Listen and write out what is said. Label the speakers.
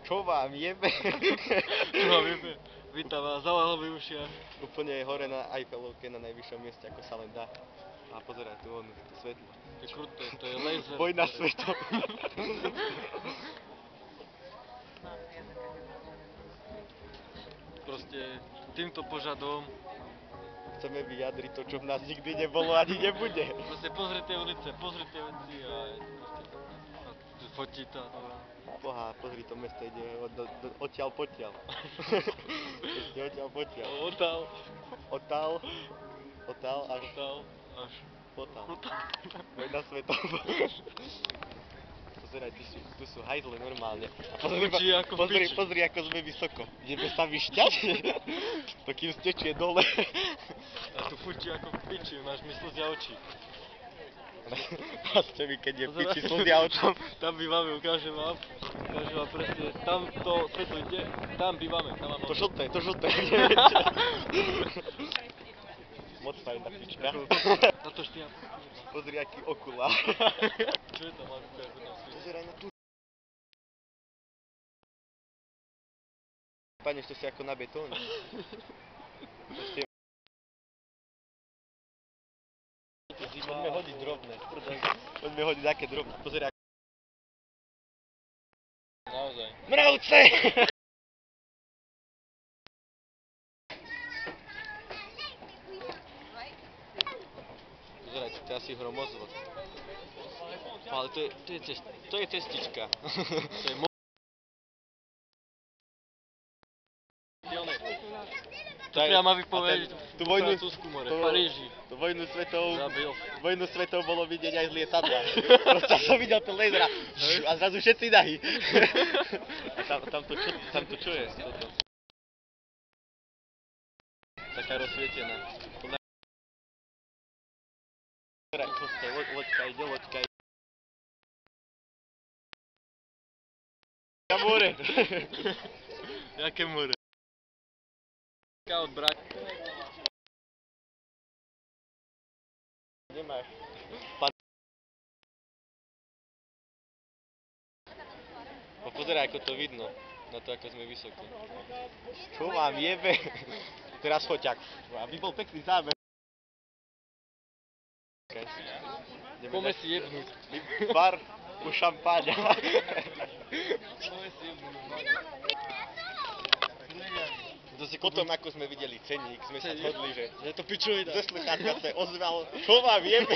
Speaker 1: Čo vám jebe?
Speaker 2: Čo vám jebe? Vítam vás, zaváhli ušia.
Speaker 1: Úplne hore na Eiffelovke, na najvyššom mieste, ako sa len dá. A pozeraj tu on, to svetlo.
Speaker 2: To je kruté, to je laser.
Speaker 1: Vojna svetov.
Speaker 2: Proste týmto požadom
Speaker 1: Chceme vyjadriť to, čo v nás nikdy nebolo ani nebude.
Speaker 2: proste pozri tie ulice, pozri tie veci a proste a fotí to.
Speaker 1: Boha, pozri, to mesto ide odtiaľ potiaľ. Proste odtiaľ potiaľ. Odtiaľ až
Speaker 2: Až
Speaker 1: potal. Vojna svetov. Pozeraj, tu sú hajzle normálne. A pozri, ako sme vysoko. Ideme sa vyšťať? To kým stečie dole.
Speaker 2: A tu furčí ako v piči, máš mi slzia oči.
Speaker 1: A s temi, keď je v piči slzia oči.
Speaker 2: Tam bývame, ukážem vám presne, tam to svetlo ide, tam bývame, tam mám...
Speaker 1: To žlté. Moc fajná pička.
Speaker 2: Na to štia.
Speaker 1: Pozri, aký okulár.
Speaker 2: Čo je tam?
Speaker 1: Pozeraj na tú... Pane, to si ako na betóne. Poďme hodiť drobné. Poďme hodiť také drobné. Pozeraj.
Speaker 2: Naozaj.
Speaker 1: Mravce! Pozeraj, to je asi hromozvod. Ale to je cestička.
Speaker 2: To je To ja mám vypovedať v Francúzsku more, v Paríži.
Speaker 1: Tu vojnu
Speaker 2: Zabil.
Speaker 1: svetov bolo vidieť aj z lietadla. Proste som videl ten laser a zrazu všetci nahý. A tam to čo je? Toto. Taká rozsvietená. Loďka ide. More.
Speaker 2: Jaké more? Od Brať.
Speaker 1: Nemáš. Pozeraj, ako to vidno. Na to, ako sme vysoko. Čo vám jebe? Teraz choťak. Aby bol pekný záber.
Speaker 2: Poďme si jebnúť.
Speaker 1: Bar u šampáňa.
Speaker 2: Poďme si jebnúť.
Speaker 1: Potom, ako sme videli cenník, sme sa zhodli, že
Speaker 2: to pičovina.
Speaker 1: ze sluchátka sa ozval, čo vám jebe?